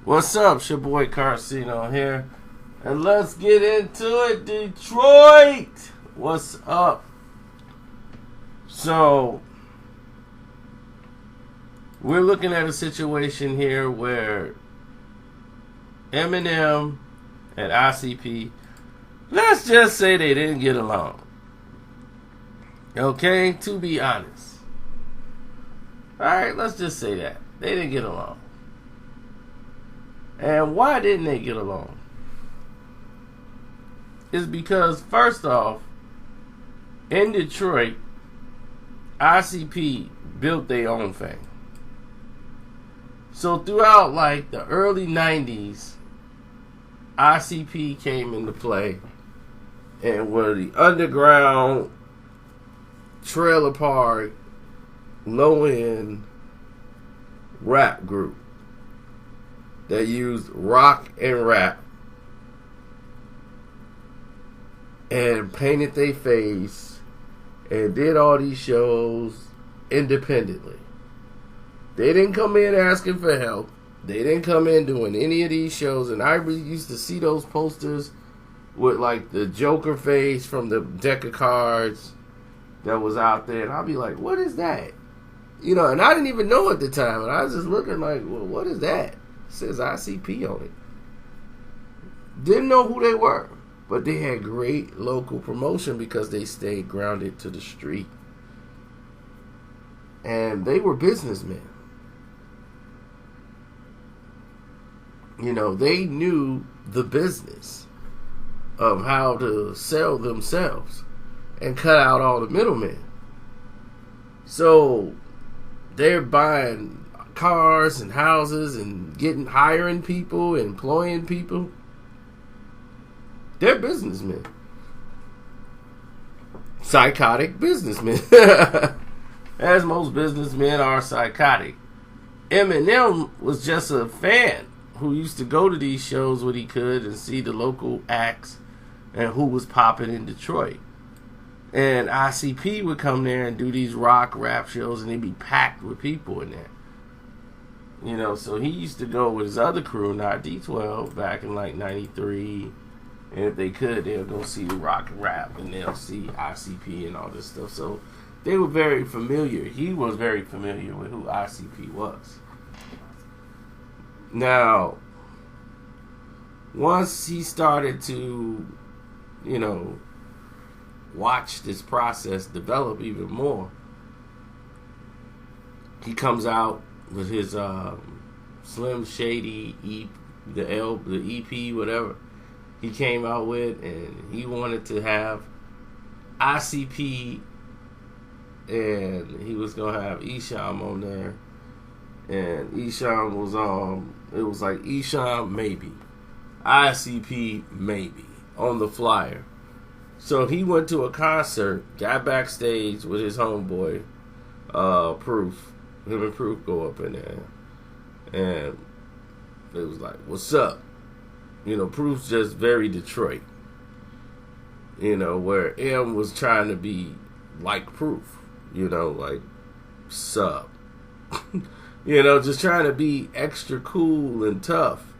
What's up? It's your boy Carcino here. And let's get into it, Detroit! What's up? So, we're looking at a situation here where Eminem and ICP, let's just say they didn't get along. Okay? To be honest. Alright, let's just say that. They didn't get along. And why didn't they get along? It's because, first off, in Detroit, ICP built their own thing. So throughout like the early 90s, ICP came into play and were the underground trailer park low-end rap group that used rock and rap and painted their face and did all these shows independently. They didn't come in asking for help. They didn't come in doing any of these shows. And I really used to see those posters with like the Joker face from the deck of cards that was out there. And I'd be like, what is that? You know, and I didn't even know at the time. And I was just looking like, well, what is that? It says ICP on it. Didn't know who they were. But they had great local promotion because they stayed grounded to the street. And they were businessmen. You know, they knew the business of how to sell themselves and cut out all the middlemen. So they're buying cars and houses and hiring people, employing people. They're businessmen. Psychotic businessmen. As most businessmen are psychotic. Eminem was just a fan who used to go to these shows when he could and see the local acts and who was popping in Detroit. And ICP would come there and do these rock rap shows and they'd be packed with people in there. You know, so he used to go with his other crew, not D12, back in like 93. And if they could, they'll go see the rock and rap and they'll see ICP and all this stuff. So they were very familiar. He was very familiar with who ICP was. Now, once he started to, you know, watch this process develop even more, he comes out with his Slim Shady the EP, whatever he came out with, and he wanted to have ICP, and he was gonna have Esham on there, and Esham was it was like Esham maybe, ICP maybe on the flyer. So he went to a concert, got backstage with his homeboy, Proof. Him and Proof go up in there, and it was like, "What's up?" You know, Proof's just very Detroit. You know, where M was trying to be like Proof. You know, like, sup. You know, just trying to be extra cool and tough.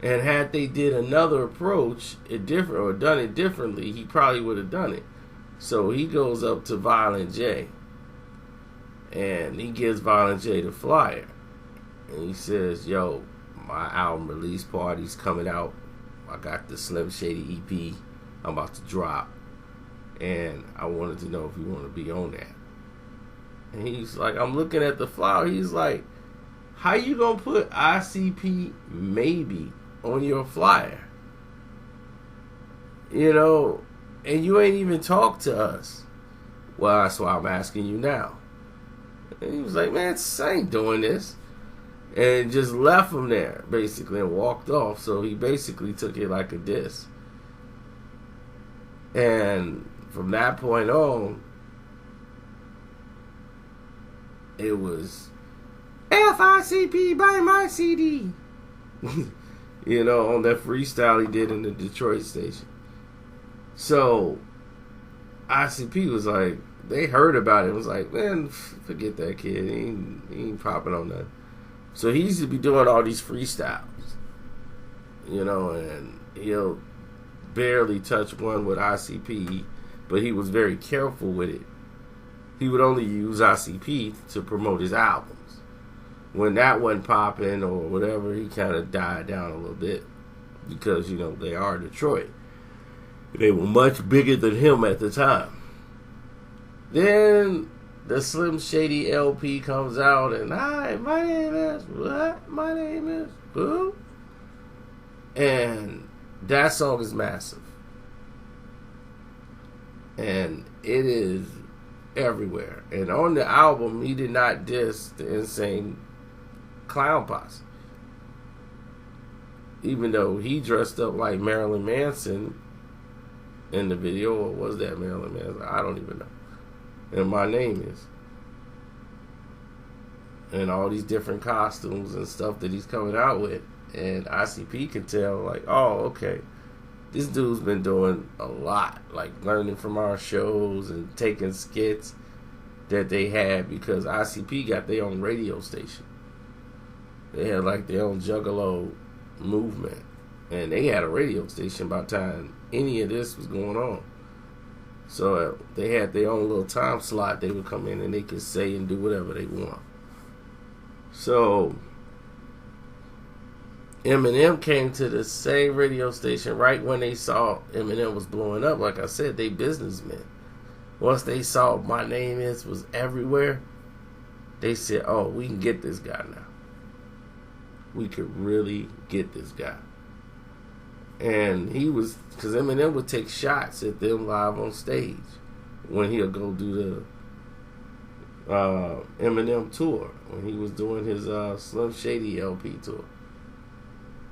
And had they did another approach, or done it differently, he probably would have done it. So he goes up to Violent J. And he gives Violent J the flyer. And he says, yo, my album release party's coming out. I got the Slim Shady EP I'm about to drop. And I wanted to know if you want to be on that. And he's like, I'm looking at the flyer. He's like, how you gonna put ICP maybe on your flyer? You know, and you ain't even talked to us. Well, that's why I'm asking you now. And he was like, man, I ain't doing this. And just left him there, basically, and walked off. So he basically took it like a diss. And from that point on, it was FICP, buy my CD. You know, on that freestyle he did in the Detroit station. So ICP was like, they heard about it. It was like, man, forget that kid. He ain't popping on that. So he used to be doing all these freestyles. and he'll barely touch one with ICP, but he was very careful with it. He would only use ICP to promote his albums. When that wasn't popping or whatever, he kind of died down a little bit because, they are Detroit. They were much bigger than him at the time. Then the Slim Shady LP comes out, and hi, my name is what? My name is who? And that song is massive. And it is everywhere. And on the album, he did not diss the Insane Clown Posse. Even though he dressed up like Marilyn Manson in the video, or was that Marilyn Manson? I don't even know. And my name is. And all these different costumes and stuff that he's coming out with. And ICP can tell, like, oh, okay, this dude's been doing a lot, like learning from our shows and taking skits that they had, because ICP got their own radio station. They had like their own Juggalo movement, and they had a radio station by the time any of this was going on. So they had their own little time slot. They would come in and they could say and do whatever they want. So Eminem came to the same radio station right when they saw Eminem was blowing up. Like I said, they businessmen. Once they saw My Name Is was everywhere, they said, oh, we can get this guy now. We could really get this guy. And he was, because Eminem would take shots at them live on stage when he'll go do the Eminem tour, when he was doing his Slim Shady LP tour.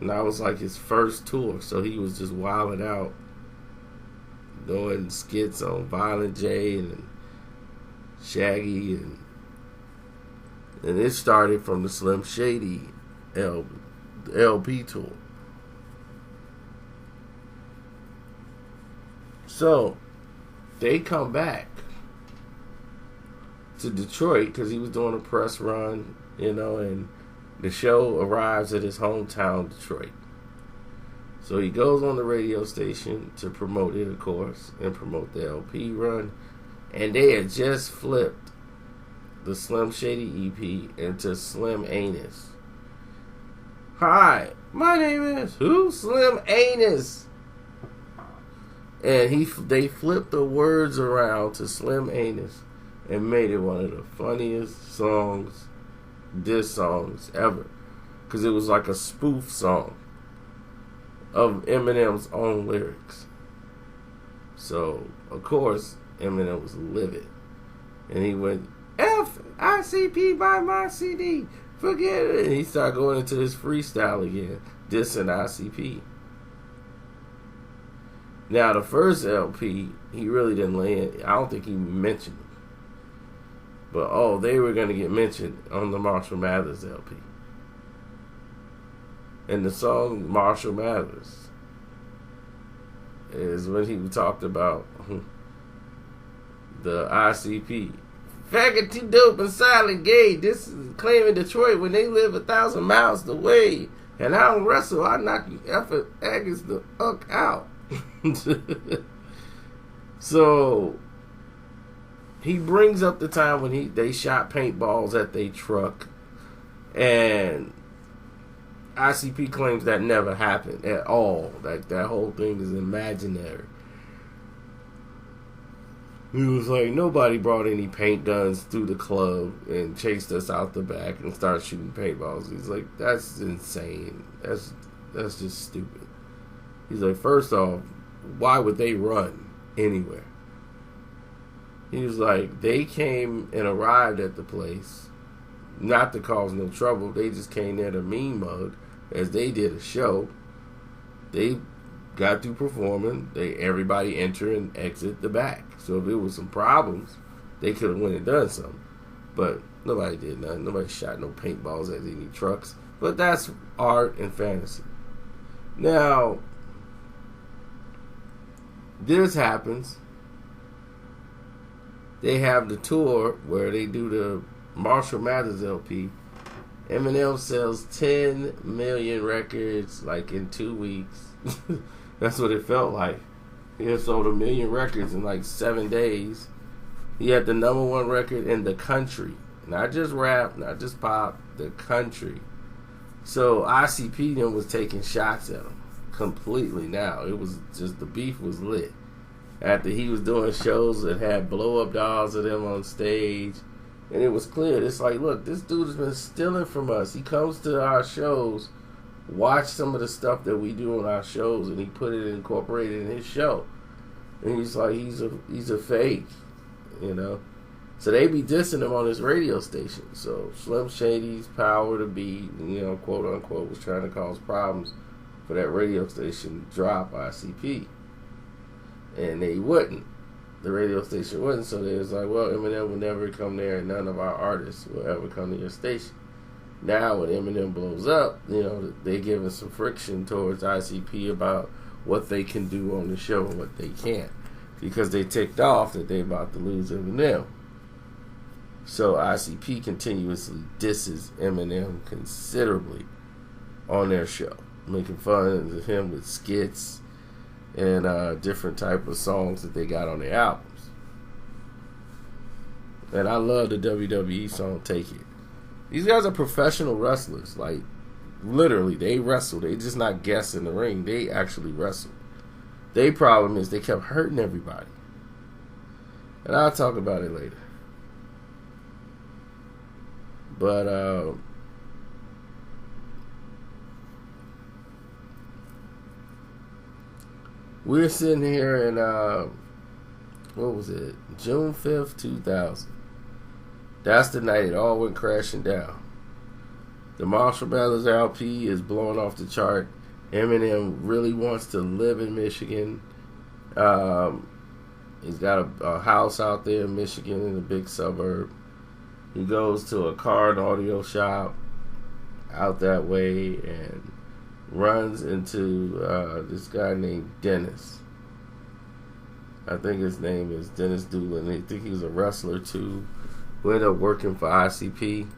And that was like his first tour, so he was just wilding out, doing skits on Violent J and Shaggy, and it started from the Slim Shady LP tour. So they come back to Detroit because he was doing a press run, and the show arrives at his hometown, Detroit. So he goes on the radio station to promote it, of course, and promote the LP run. And they had just flipped the Slim Shady EP into Slim Anus. Hi, my name is who? Slim Anus. And they flipped the words around to Slim Anus and made it one of the funniest diss songs ever, because it was like a spoof song of Eminem's own lyrics. So of course Eminem was livid, and he went, F ICP buy my CD, forget it, and he started going into his freestyle again, dissing ICP. Now the first LP, he really didn't lay in. I don't think he mentioned it. But they were going to get mentioned on the Marshall Mathers LP. And the song Marshall Mathers is when he talked about the ICP. Faggoty, dope, and silent gay. This is claiming Detroit when they live 1,000 miles away. And I don't wrestle, I knock you effort aggies the fuck out. So he brings up the time when they shot paintballs at their truck, and ICP claims that never happened at all. Like, that whole thing is imaginary. He was like, nobody brought any paint guns through the club and chased us out the back and started shooting paintballs. He's like, that's insane. That's just stupid. He's like, first off, why would they run anywhere? He was like, they came and arrived at the place not to cause no trouble. They just came there to mean mug, as they did a show. They got through performing. Everybody enter and exit the back. So if it was some problems, they could have went and done something. But nobody did nothing. Nobody shot no paintballs at any trucks. But that's art and fantasy. Now, this happens. They have the tour where they do the Marshall Mathers LP, Eminem sells 10 million records like in 2 weeks. That's what it felt like. He had sold 1 million records in like 7 days. He had the #1 record in the country. Not just rap, not just pop, the country. So ICP then was taking shots at him completely now. It was just, the beef was lit. After he was doing shows that had blow-up dolls of them on stage. And it was clear. It's like, look, this dude has been stealing from us. He comes to our shows, watch some of the stuff that we do on our shows, and he put it incorporated in his show. And he's like, he's a fake, you know. So they be dissing him on his radio station. So Slim Shady's Power to Beat, you know, quote unquote, was trying to cause problems for that radio station drop ICP. And they wouldn't. The radio station wouldn't. So they was like, well, Eminem will never come there, and none of our artists will ever come to your station. Now when Eminem blows up, you know, they giving some friction towards ICP about what they can do on the show and what they can't, because they ticked off that they about to lose Eminem. So ICP continuously disses Eminem considerably on their show, making fun of him with skits and different type of songs that they got on their albums. And I love the WWE song Take It. These guys are professional wrestlers. Like, literally, they wrestle. They just not guess in the ring. They actually wrestle. Their problem is they kept hurting everybody. And I'll talk about it later. But we're sitting here in what was it? June 5th, 2000. That's the night it all went crashing down. The Marshall Mathers LP is blowing off the chart. Eminem really wants to live in Michigan. He's got a house out there in Michigan in a big suburb. He goes to a car and audio shop out that way and runs into this guy named Dennis. I think his name is Dennis Doolin. I think he was a wrestler too, who ended up working for ICP.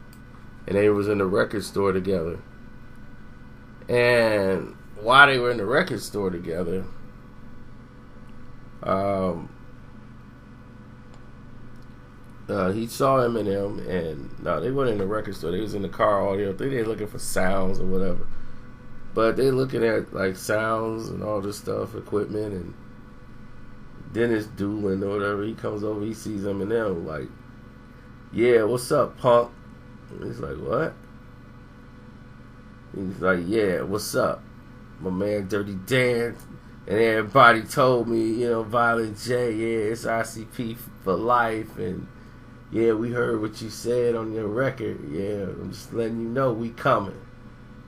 And they was in the record store together. And while they were in the record store together, he saw Eminem, and no, they weren't in the record store. They was in the car audio. I think they were looking for sounds or whatever. But they looking at like sounds and all this stuff, equipment, and Dennis Doolin or whatever, he comes over, he sees Eminem, like, yeah, what's up, punk? And he's like, what? He's like, yeah, what's up? My man Dirty Dan. And everybody told me, you know, Violent J, yeah, it's ICP for life. And yeah, we heard what you said on your record. Yeah, I'm just letting you know we coming.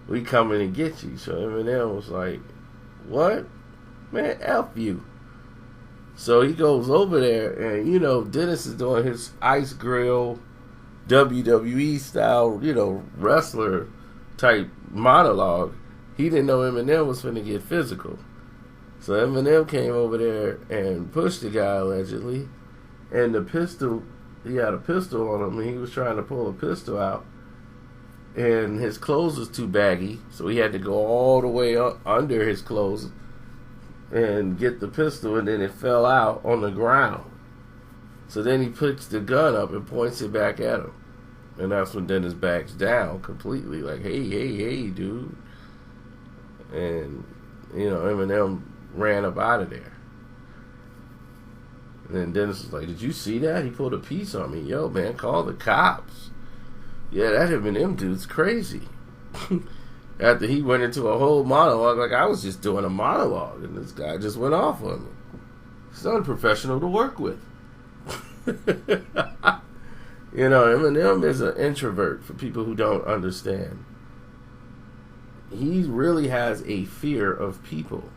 We coming to get you. So Eminem was like, what? Man, F you. So he goes over there, and, you know, Dennis is doing his ice grill, WWE style, you know, wrestler type monologue. He didn't know Eminem was finna get physical. So Eminem came over there and pushed the guy, allegedly. And the pistol, he had a pistol on him, and he was trying to pull a pistol out. And his clothes was too baggy, so he had to go all the way up under his clothes and get the pistol, and then it fell out on the ground. So then he picks the gun up and points it back at him. And that's when Dennis backs down completely, like, hey, dude. And, you know, Eminem ran up out of there. And then Dennis was like, did you see that? He pulled a piece on me. Yo, man, call the cops. Yeah, that Eminem dude's crazy. After he went into a whole monologue, like I was just doing a monologue, and this guy just went off on me. It's unprofessional to work with. You know, Eminem is an introvert, for people who don't understand. He really has a fear of people.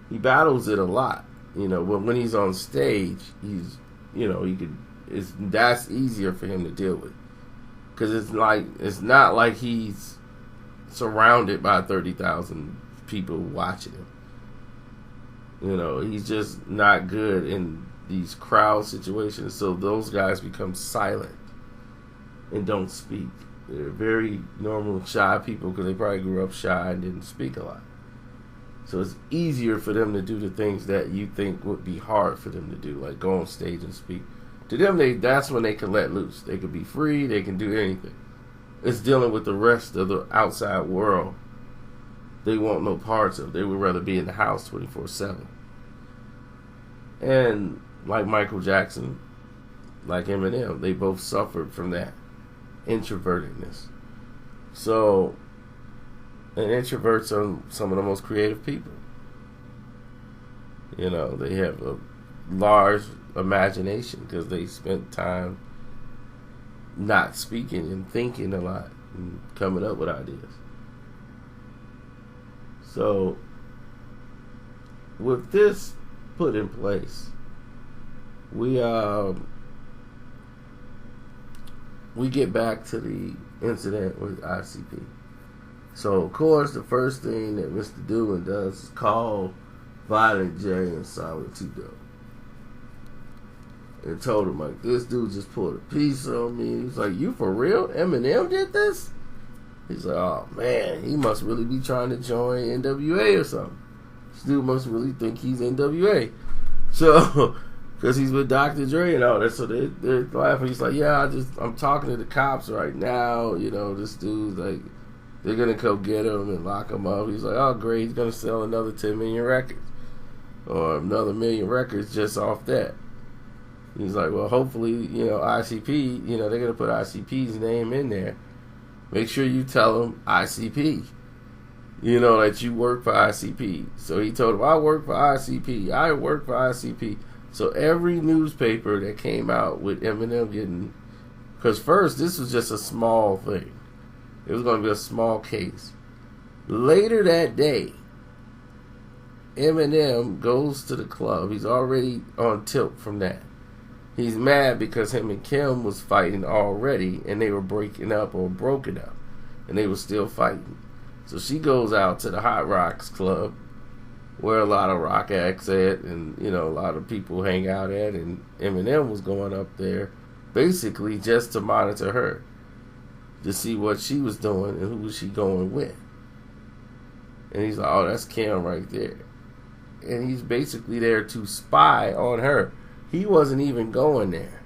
He battles it a lot. You know, but when he's on stage, he's, you know, that's easier for him to deal with. Because it's not like he's surrounded by 30,000 people watching him. You know, he's just not good in these crowd situations, so those guys become silent and don't speak. They're very normal, shy people because they probably grew up shy and didn't speak a lot. So it's easier for them to do the things that you think would be hard for them to do, like go on stage and speak. To them, that's when they can let loose. They can be free. They can do anything. It's dealing with the rest of the outside world. They want no parts of. They would rather be in the house 24/7. And like Michael Jackson, like Eminem, they both suffered from that introvertedness. So, and introverts are some of the most creative people. You know, they have a large imagination because they spent time not speaking and thinking a lot and coming up with ideas. So, with this put in place, we get back to the incident with ICP. So, of course, the first thing that Mr. Doolin does is call Violent J and Silent T Dope and told him, like, this dude just pulled a piece on me. He's like, you for real? Eminem did this? He's like, oh, man, he must really be trying to join NWA or something. This dude must really think he's NWA. So, because he's with Dr. Dre and all that. So they're laughing. He's like, yeah, I'm talking to the cops right now. You know, this dude's like, they're going to go get him and lock him up. He's like, oh, great. He's going to sell another 10 million records. Or another million records just off that. He's like, well, hopefully, you know, ICP, you know, they're going to put ICP's name in there. Make sure you tell them ICP. You know, that you work for ICP. So he told him, I work for ICP. I work for ICP. So every newspaper that came out with Eminem getting... Because first, this was just a small thing. It was going to be a small case. Later that day, Eminem goes to the club. He's already on tilt from that. He's mad because him and Kim was fighting already, and they were breaking up or broken up, and they were still fighting. So she goes out to the Hot Rocks Club, where a lot of rock acts at, and you know, a lot of people hang out at, and Eminem was going up there basically just to monitor her, to see what she was doing and who was she going with. And he's like, oh, that's Kim right there. And he's basically there to spy on her. He wasn't even going there.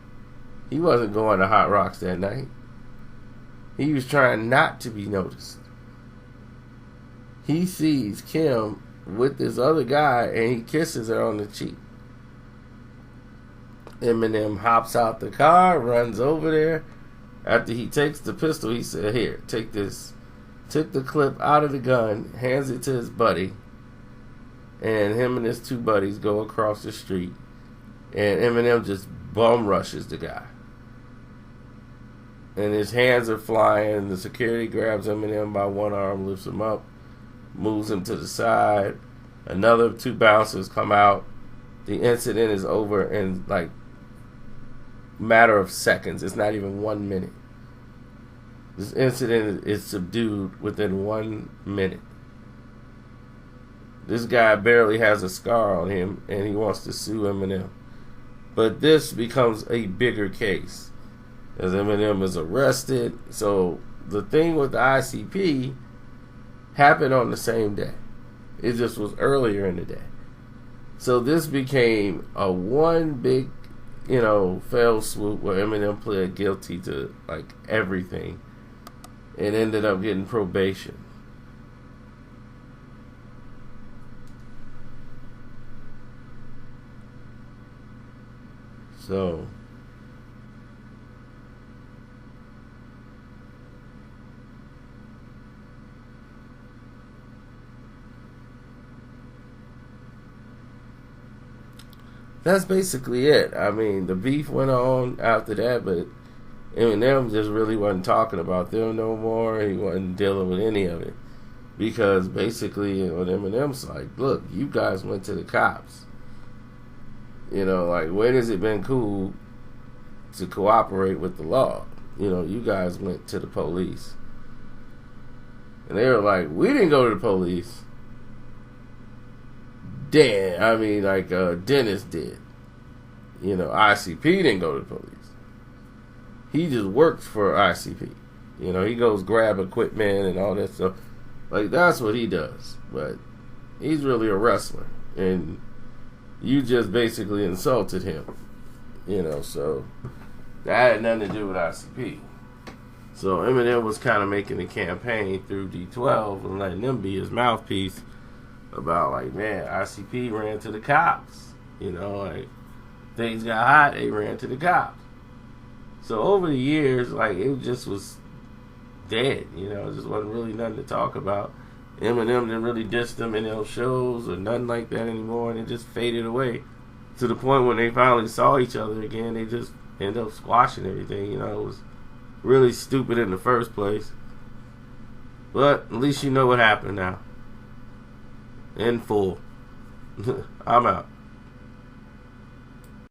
He wasn't going to Hot Rocks that night. He was trying not to be noticed. He sees Kim with this other guy and he kisses her on the cheek. Eminem hops out the car, runs over there. After he takes the pistol, he said, here, take this. Took the clip out of the gun, hands it to his buddy, and him and his two buddies go across the street. And Eminem just bum rushes the guy. And his hands are flying. The security grabs Eminem by one arm, lifts him up, moves him to the side. Another two bouncers come out. The incident is over in like matter of seconds. It's not even 1 minute. This incident is subdued within 1 minute. This guy barely has a scar on him, and he wants to sue Eminem. But this becomes a bigger case as Eminem is arrested. So the thing with the ICP happened on the same day. It just was earlier in the day. So this became a one big, you know, fell swoop where Eminem pled guilty to like everything and ended up getting probation. So that's basically it. I mean, the beef went on after that, but Eminem just really wasn't talking about them no more. He wasn't dealing with any of it. Because basically, you know, Eminem's like, look, you guys went to the cops. You know, like, when has it been cool to cooperate with the law? You know, you guys went to the police. And they were like, we didn't go to the police. Dennis did. You know, ICP didn't go to the police. He just worked for ICP. You know, he goes grab equipment and all that stuff. Like, that's what he does. But he's really a wrestler. And you just basically insulted him. You know, so that had nothing to do with ICP. So Eminem was kind of making a campaign through D12 and letting them be his mouthpiece about, like, man, ICP ran to the cops. You know, like, things got hot, they ran to the cops. So over the years, like, it just was dead. You know, it just wasn't really nothing to talk about. Eminem didn't really diss them in those shows or nothing like that anymore, and it just faded away. To the point when they finally saw each other again, they just ended up squashing everything. You know, it was really stupid in the first place. But at least you know what happened now. In full. I'm out.